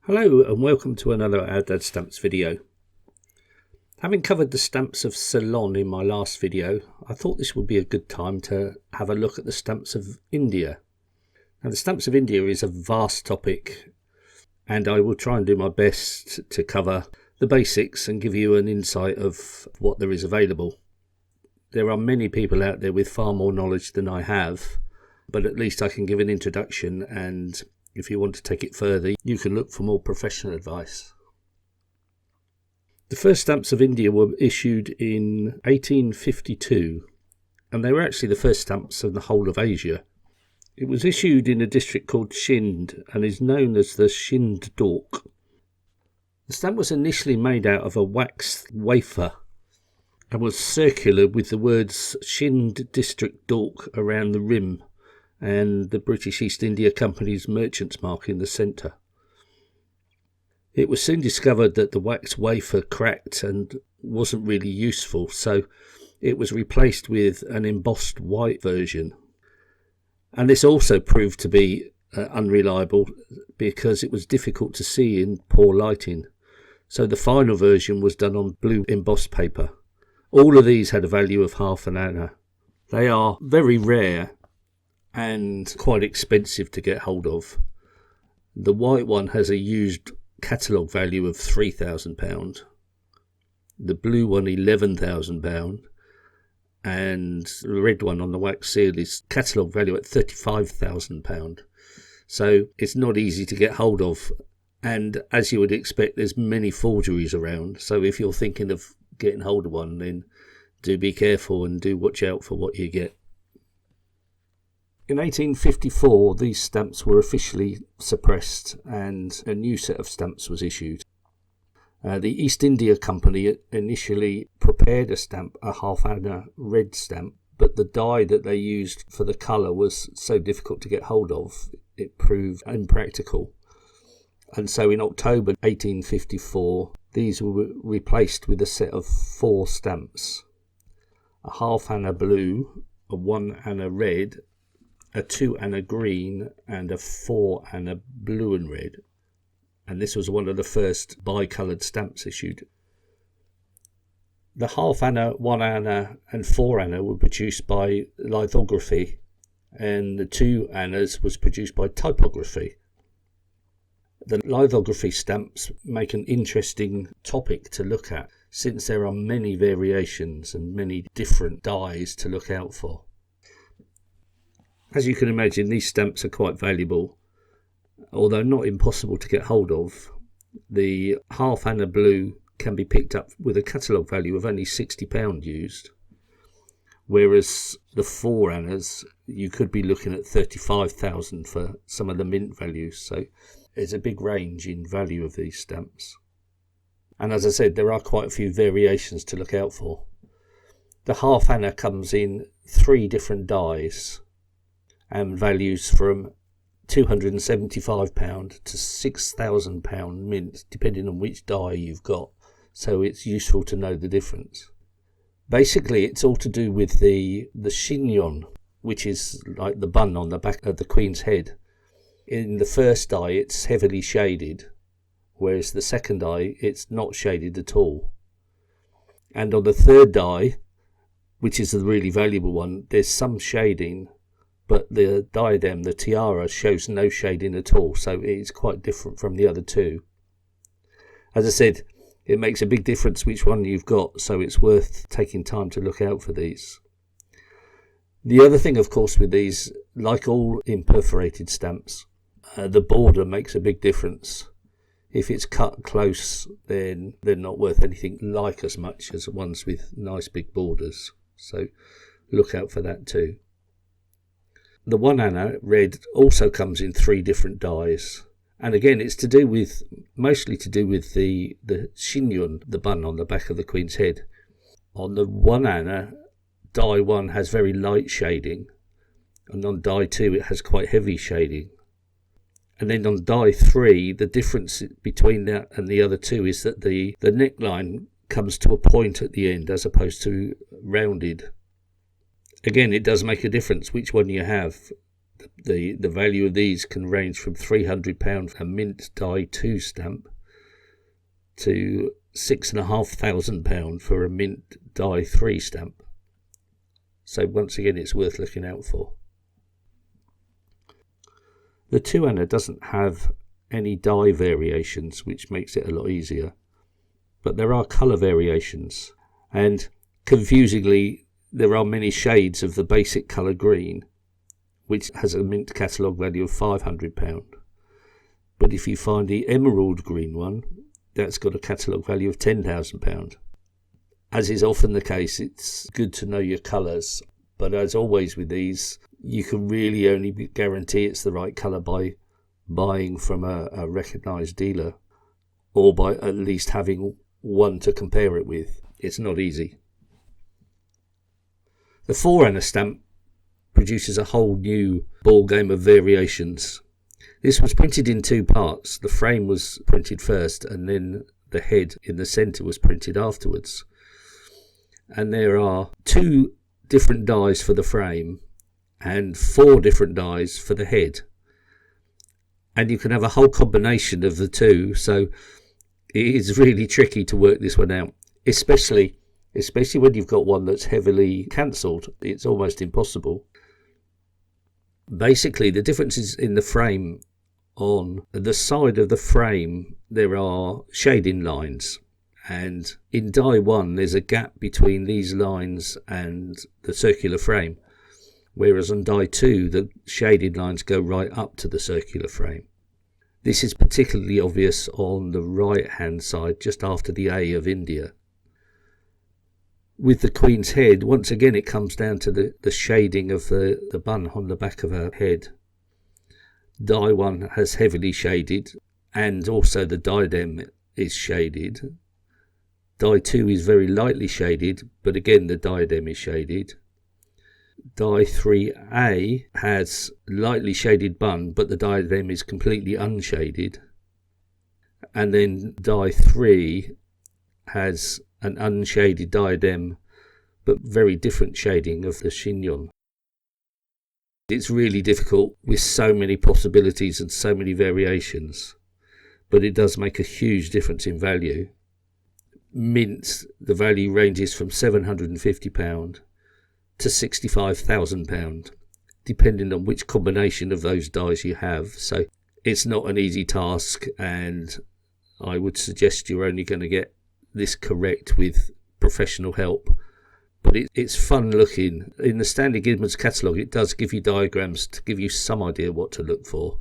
Hello and welcome to another Ourdadsstamps video. Having covered the stamps of Ceylon in my last video, I thought this would be a good time to have a look at the stamps of India. Now, the stamps of India is a vast topic, and I will try and do my best to cover the basics and give you an insight of what there is available. There are many people out there with far more knowledge than I have, but at least I can give an introduction, and if you want to take it further, you can look for more professional advice. The first stamps of India were issued in 1852, and they were actually the first stamps in the whole of Asia. It was issued in a district called Scinde and is known as the Scinde Dawk. The stamp was initially made out of a waxed wafer and was circular with the words Scinde District Dawk around the rim and the British East India Company's merchant's mark in the centre. It was soon discovered that the wax wafer cracked and wasn't really useful, so it was replaced with an embossed white version. And this also proved to be unreliable because it was difficult to see in poor lighting. So the final version was done on blue embossed paper. All of these had a value of half an anna. They are very rare and quite expensive to get hold of. The white one has a used catalogue value of £3,000, the blue one £11,000, and the red one on the wax seal is catalogue value at £35,000. So it's not easy to get hold of, and as you would expect, there's many forgeries around. So if you're thinking of getting hold of one, then do be careful and do watch out for what you get. In 1854, these stamps were officially suppressed and a new set of stamps was issued. The East India Company initially prepared a stamp, a half anna red stamp, but the dye that they used for the colour was so difficult to get hold of, it proved impractical. And so in October 1854, these were replaced with a set of 4 stamps: a half anna blue, a 1 anna red, a 2 anna green, and a 4 anna blue and red. And this was one of the first bicoloured stamps issued. The half anna, 1 anna and 4 anna were produced by lithography, and the 2 annas was produced by typography. The lithography stamps make an interesting topic to look at, since there are many variations and many different dyes to look out for. As you can imagine, these stamps are quite valuable, although not impossible to get hold of. The half anna blue can be picked up with a catalogue value of only £60 used, whereas the 4 annas, you could be looking at £35,000 for some of the mint values. So there's a big range in value of these stamps. And as I said, there are quite a few variations to look out for. The half anna comes in 3 different dyes and values from £275 to £6,000 mint, depending on which dye you've got. So it's useful to know the difference. Basically, it's all to do with the chignon, which is like the bun on the back of the Queen's head. In the first dye, it's heavily shaded, whereas the second dye, it's not shaded at all. And on the third dye, which is the really valuable one, there's some shading, but the diadem, the tiara, shows no shading at all, so it's quite different from the other 2. As I said, it makes a big difference which one you've got, so it's worth taking time to look out for these. The other thing, of course, with these, like all imperforated stamps, the border makes a big difference. If it's cut close, then they're not worth anything like as much as ones with nice big borders, so look out for that too. The 1 anna red also comes in 3 different dyes, and again it's mostly to do with the chignon, the bun on the back of the Queen's head. On the 1 anna, dye 1 has very light shading, and on dye 2 it has quite heavy shading. And then on dye 3, the difference between that and the other 2 is that the neckline comes to a point at the end as opposed to rounded. Again, it does make a difference which one you have, The value of these can range from £300 a mint die 2 stamp to £6,500 for a mint die 3 stamp. So once again, it's worth looking out for. The 2 anna doesn't have any die variations, which makes it a lot easier, but there are colour variations, and confusingly there are many shades of the basic colour green, which has a mint catalogue value of £500. But if you find the emerald green one, that's got a catalogue value of £10,000. As is often the case, it's good to know your colours, but as always with these, you can really only guarantee it's the right colour by buying from a recognised dealer, or by at least having one to compare it with. It's not easy. The 4 anna stamp produces a whole new ball game of variations. This was printed in 2 parts. The frame was printed first, and then the head in the centre was printed afterwards. And there are 2 different dies for the frame and 4 different dies for the head. And you can have a whole combination of the 2, so it is really tricky to work this one out, especially when you've got one that's heavily cancelled. It's almost impossible. Basically, the difference is in the frame. On the side of the frame there are shading lines, and in die 1 there's a gap between these lines and the circular frame, whereas on die 2 the shaded lines go right up to the circular frame. This is particularly obvious on the right hand side, just after the A of India. With the Queen's head, once again it comes down to the shading of the bun on the back of her head. Die 1 has heavily shaded, and also the diadem is shaded. Die 2 is very lightly shaded, but again the diadem is shaded. Die 3A has lightly shaded bun, but the diadem is completely unshaded. And then die 3 has an unshaded diadem, but very different shading of the chignon. It's really difficult with so many possibilities and so many variations, but it does make a huge difference in value. Mint, the value ranges from £750 to £65,000, depending on which combination of those dies you have. So it's not an easy task, and I would suggest you're only going to get this correct with professional help. But it's fun looking. In the Standard Gizmos catalogue, it does give you diagrams to give you some idea what to look for.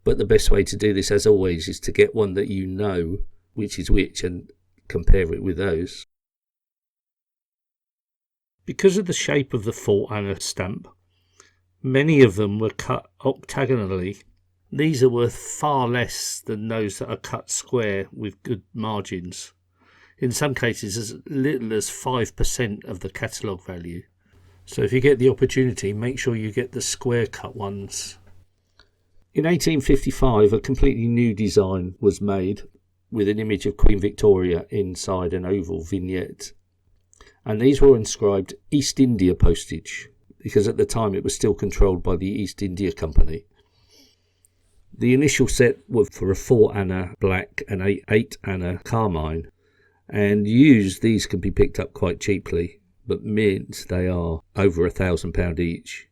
But the best way to do this, as always, is to get one that you know which is which and compare it with those. Because of the shape of the 4 anna stamp, many of them were cut octagonally. These are worth far less than those that are cut square with good margins. In some cases as little as 5% of the catalogue value. So if you get the opportunity, make sure you get the square cut ones. In 1855, a completely new design was made with an image of Queen Victoria inside an oval vignette. And these were inscribed East India postage, because at the time it was still controlled by the East India Company. The initial set were for a 4 anna black and 8 anna carmine. And used, these can be picked up quite cheaply, but mint, they are over £1,000 each.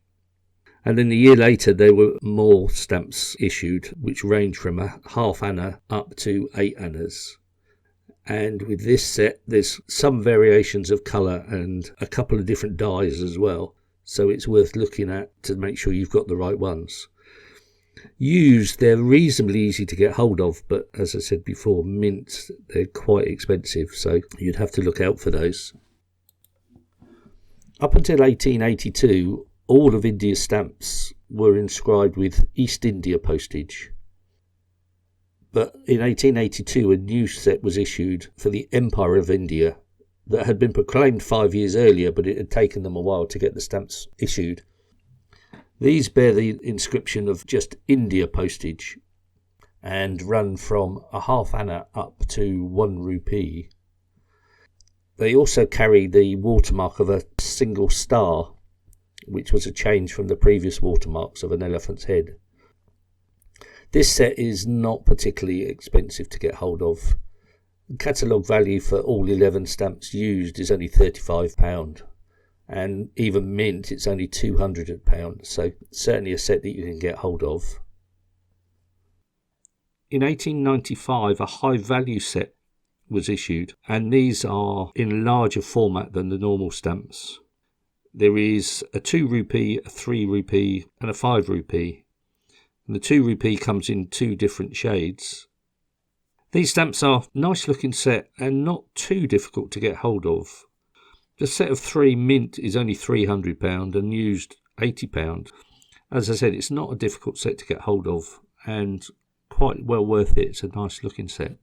And then a year later there were more stamps issued, which range from a half anna up to 8 annas. And with this set there's some variations of colour and a couple of different dyes as well, so it's worth looking at to make sure you've got the right ones. Used, they're reasonably easy to get hold of, but as I said before, mint, they're quite expensive, so you'd have to look out for those. Up until 1882, all of India's stamps were inscribed with East India postage. But in 1882, a new set was issued for the Empire of India that had been proclaimed 5 years earlier, but it had taken them a while to get the stamps issued. These bear the inscription of just India postage and run from a half anna up to 1 rupee. They also carry the watermark of a single star, which was a change from the previous watermarks of an elephant's head. This set is not particularly expensive to get hold of. The catalogue value for all 11 stamps used is only £35, and even mint it's only £200, so certainly a set that you can get hold of. In 1895 a high value set was issued, and these are in larger format than the normal stamps. There is a 2 rupee, a 3 rupee and a 5 rupee. And the 2 rupee comes in 2 different shades. These stamps are a nice looking set and not too difficult to get hold of. The set of 3 mint is only £300 and used £80. As I said, it's not a difficult set to get hold of and quite well worth it. It's a nice looking set.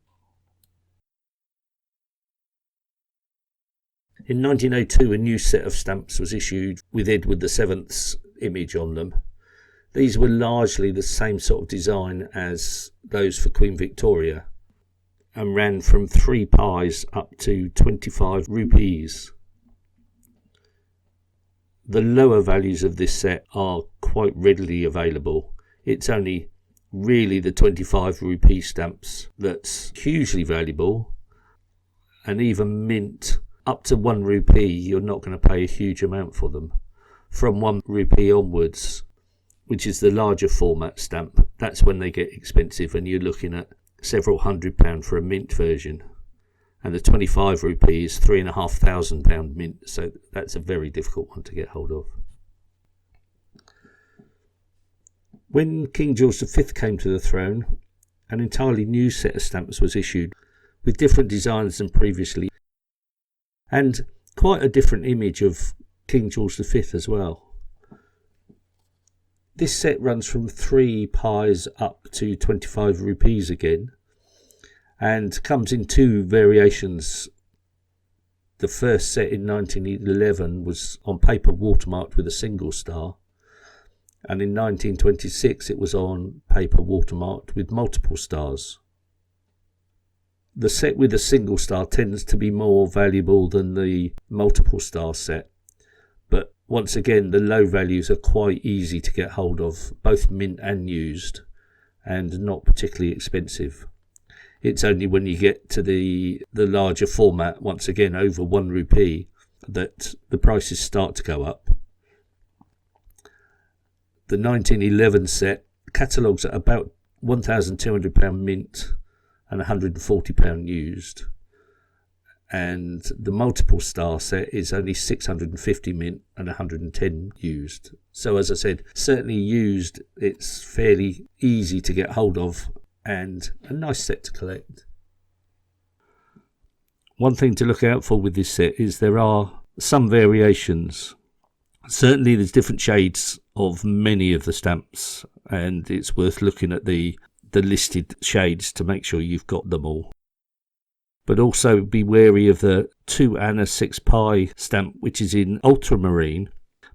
In 1902 a new set of stamps was issued with Edward VII's image on them. These were largely the same sort of design as those for Queen Victoria and ran from 3 pies up to 25 rupees. The lower values of this set are quite readily available. It's only really the 25 rupee stamps that's hugely valuable, and even mint up to 1 rupee you're not going to pay a huge amount for them. From 1 rupee onwards, which is the larger format stamp, that's when they get expensive and you're looking at several £100 for a mint version, and the 25 rupee is £3,500 mint, so that's a very difficult one to get hold of. When King George V came to the throne, an entirely new set of stamps was issued with different designs than previously, and quite a different image of King George V as well. This set runs from 3 pies up to 25 rupees again, and comes in 2 variations. The first set in 1911 was on paper watermarked with a single star, and in 1926 it was on paper watermarked with multiple stars. The set with a single star tends to be more valuable than the multiple star set, but once again the low values are quite easy to get hold of, both mint and used, and not particularly expensive. It's only when you get to the larger format, once again over 1 rupee, that the prices start to go up. The 1911 set catalogues at about £1,200 mint and £140 used, and the multiple star set is only 650 mint and 110 used. So as I said, certainly used, it's fairly easy to get hold of and a nice set to collect. One thing to look out for with this set is there are some variations. Certainly there's different shades of many of the stamps, and it's worth looking at the listed shades to make sure you've got them all. But also be wary of the 2 Anna 6 pi stamp, which is in ultramarine,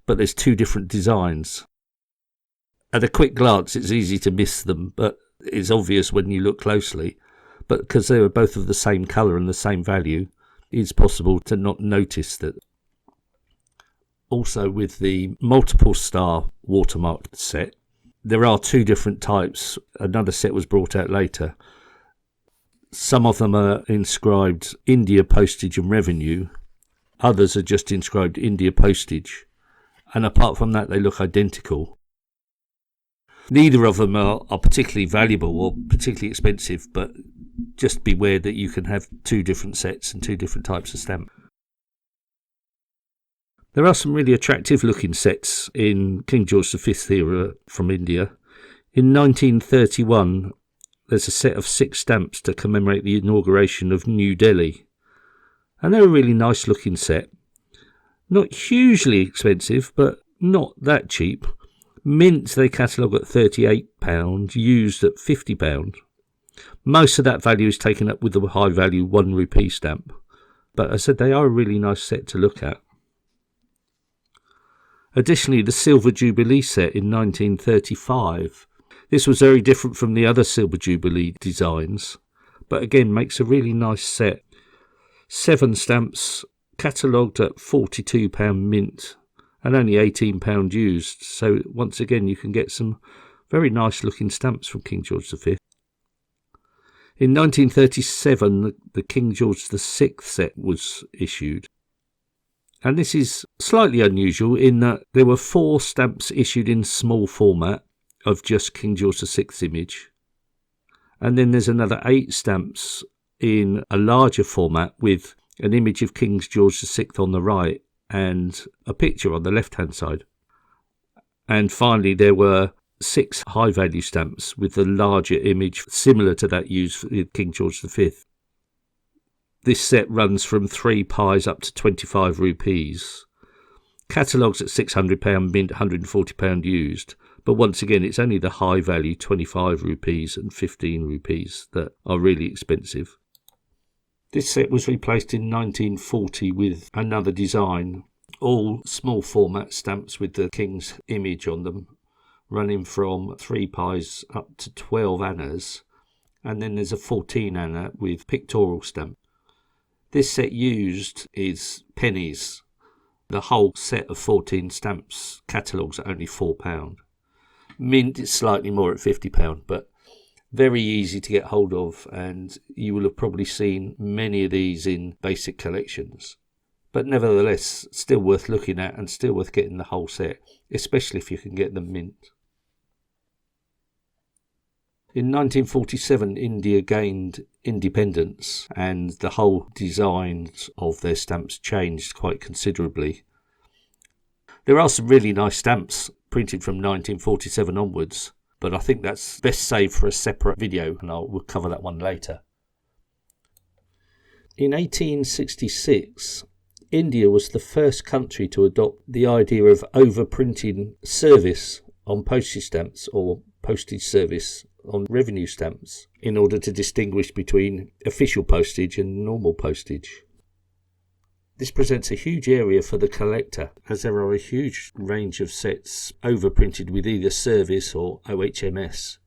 but there's 2 different designs. At a quick glance it's easy to miss them, but it's obvious when you look closely. But because they are both of the same colour and the same value, it's possible to not notice that. Also with the multiple star watermarked set, there are 2 different types. Another set was brought out later. Some of them are inscribed India Postage and Revenue. Others are just inscribed India Postage. And apart from that, they look identical. Neither of them are particularly valuable or particularly expensive, but just beware that you can have 2 different sets and 2 different types of stamp. There are some really attractive looking sets in King George V era from India. In 1931, there's a set of 6 stamps to commemorate the inauguration of New Delhi. And they're a really nice looking set. Not hugely expensive, but not that cheap. Mint they catalogue at £38, used at £50. Most of that value is taken up with the high value 1 rupee stamp. But as I said, they are a really nice set to look at. Additionally, the Silver Jubilee set in 1935. This was very different from the other Silver Jubilee designs, but again makes a really nice set. 7 stamps catalogued at £42 mint and only £18 used. So once again, you can get some very nice looking stamps from King George V. In 1937, the King George VI set was issued. And this is slightly unusual in that there were 4 stamps issued in small format of just King George VI's image. And then there's another 8 stamps in a larger format with an image of King George VI on the right and a picture on the left-hand side. And finally, there were 6 high-value stamps with the larger image similar to that used with King George V. This set runs from 3 pies up to 25 rupees. Catalogues at £600, mint £140 used. But once again, it's only the high value 25 rupees and 15 rupees that are really expensive. This set was replaced in 1940 with another design. All small format stamps with the King's image on them, running from 3 pies up to 12 annas. And then there's a 14 anna with pictorial stamp. This set used is pennies. The whole set of 14 stamps catalogues are only £4. Mint is slightly more at £50, but very easy to get hold of, and you will have probably seen many of these in basic collections. But nevertheless, still worth looking at and still worth getting the whole set, especially if you can get them mint. In 1947, India gained independence and the whole designs of their stamps changed quite considerably. There are some really nice stamps printed from 1947 onwards, but I think that's best saved for a separate video, and we'll cover that one later. In 1866, India was the first country to adopt the idea of overprinting service on postage stamps or postage service on revenue stamps in order to distinguish between official postage and normal postage. This presents a huge area for the collector, as there are a huge range of sets overprinted with either service or OHMS.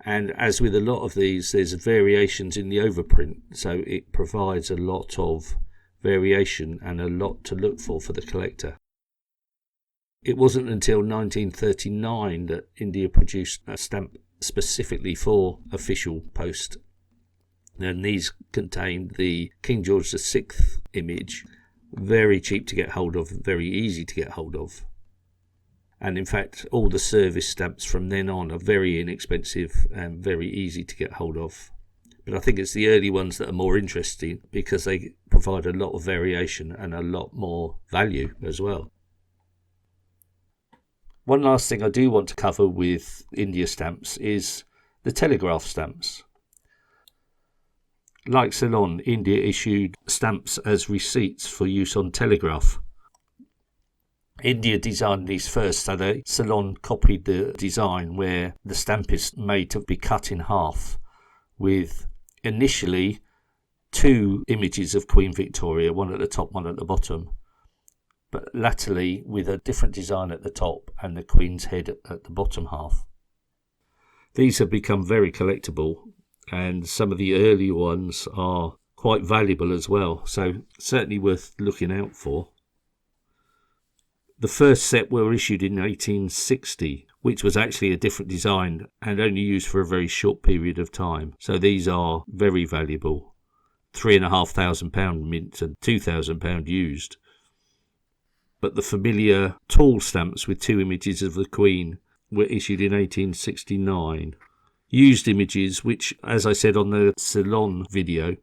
And as with a lot of these, there's variations in the overprint, so it provides a lot of variation and a lot to look for the collector. It wasn't until 1939 that India produced a stamp specifically for official post, and these contained the King George VI image, very cheap to get hold of, very easy to get hold of. And in fact, all the service stamps from then on are very inexpensive and very easy to get hold of. But I think it's the early ones that are more interesting because they provide a lot of variation and a lot more value as well. One last thing I do want to cover with India stamps is the Telegraph stamps. Like Ceylon, India issued stamps as receipts for use on Telegraph. India designed these first, so Ceylon copied the design where the stamp is made to be cut in half with initially 2 images of Queen Victoria, one at the top, one at the bottom, but latterly with a different design at the top and the Queen's head at the bottom half. These have become very collectible, and some of the early ones are quite valuable as well, so certainly worth looking out for. The first set were issued in 1860, which was actually a different design and only used for a very short period of time, so these are very valuable. £3,500 mint and £2,000 used. But the familiar tall stamps with 2 images of the Queen were issued in 1869. Used images, which, as I said on the Ceylon video,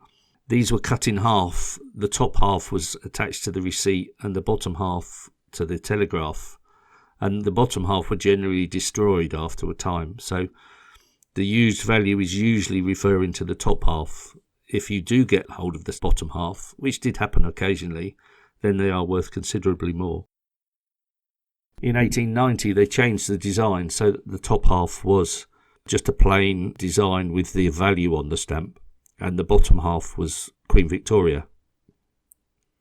these were cut in half. The top half was attached to the receipt and the bottom half to the Telegraph. And the bottom half were generally destroyed after a time. So the used value is usually referring to the top half. If you do get hold of the bottom half, which did happen occasionally, then they are worth considerably more. In 1890, they changed the design so that the top half was just a plain design with the value on the stamp, and the bottom half was Queen Victoria.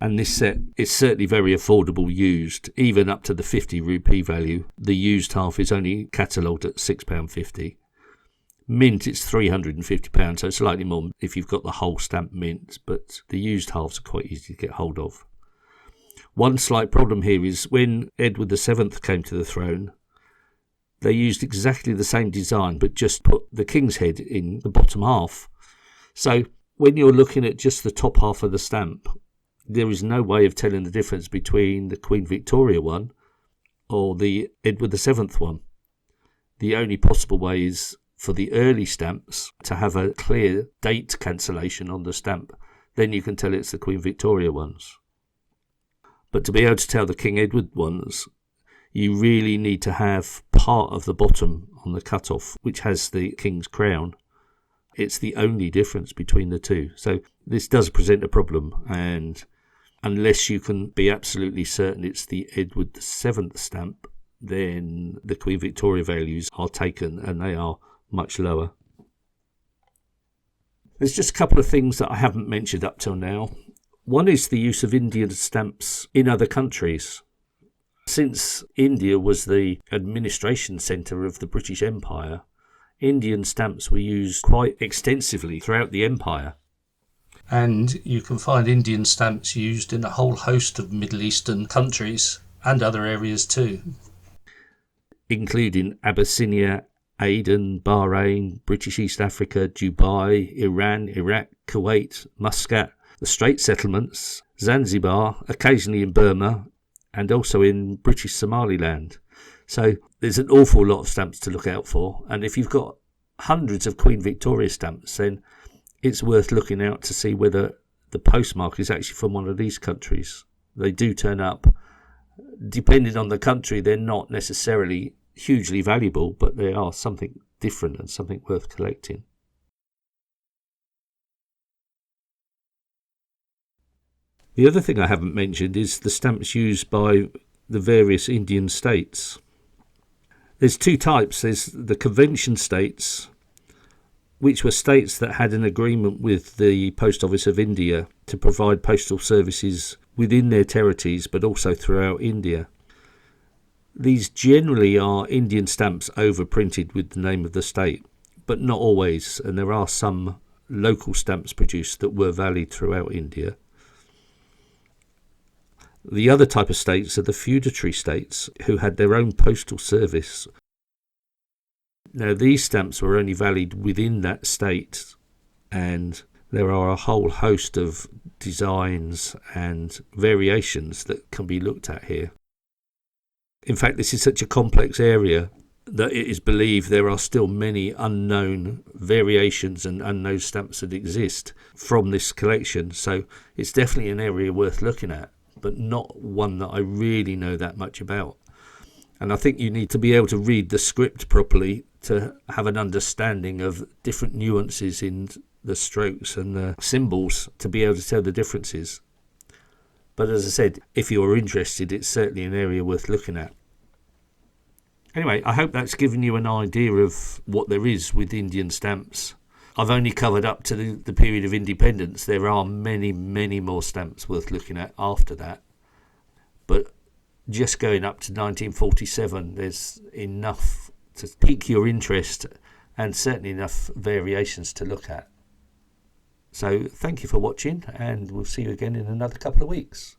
And this set is certainly very affordable used, even up to the 50 rupee value. The used half is only catalogued at £6.50. Mint, it's £350, so it's slightly more if you've got the whole stamp mint, but the used halves are quite easy to get hold of. One slight problem here is when Edward VII came to the throne, they used exactly the same design but just put the king's head in the bottom half. So when you're looking at just the top half of the stamp, there is no way of telling the difference between the Queen Victoria one or the Edward VII one. The only possible way is for the early stamps to have a clear date cancellation on the stamp. Then you can tell it's the Queen Victoria ones. But to be able to tell the King Edward ones, you really need to have part of the bottom on the cutoff, which has the King's crown. It's the only difference between the two. So this does present a problem, and unless you can be absolutely certain it's the Edward VII stamp, then the Queen Victoria values are taken and they are much lower. There's just a couple of things that I haven't mentioned up till now. One is the use of Indian stamps in other countries. Since India was the administration centre of the British Empire, Indian stamps were used quite extensively throughout the empire. And you can find Indian stamps used in a whole host of Middle Eastern countries and other areas too, including Abyssinia, Aden, Bahrain, British East Africa, Dubai, Iran, Iraq, Kuwait, Muscat, the Strait Settlements, Zanzibar, occasionally in Burma, and also in British Somaliland. So there's an awful lot of stamps to look out for, and if you've got hundreds of Queen Victoria stamps, then it's worth looking out to see whether the postmark is actually from one of these countries. They do turn up. Depending on the country, they're not necessarily hugely valuable, but they are something different and something worth collecting. The other thing I haven't mentioned is the stamps used by the various Indian states. There's two types. There's the convention states, which were states that had an agreement with the Post Office of India to provide postal services within their territories, but also throughout India. These generally are Indian stamps overprinted with the name of the state, but not always, and there are some local stamps produced that were valid throughout India. The other type of states are the feudatory states, who had their own postal service. Now, these stamps were only valid within that state, and there are a whole host of designs and variations that can be looked at here. In fact, this is such a complex area that it is believed there are still many unknown variations and unknown stamps that exist from this collection. So it's definitely an area worth looking at, but not one that I really know that much about. And I think you need to be able to read the script properly to have an understanding of different nuances in the strokes and the symbols to be able to tell the differences. But as I said, if you're interested, it's certainly an area worth looking at. Anyway, I hope that's given you an idea of what there is with Indian stamps. I've only covered up to the period of independence. There are many, many more stamps worth looking at after that. But just going up to 1947, there's enough to pique your interest and certainly enough variations to look at. So thank you for watching, and we'll see you again in another couple of weeks.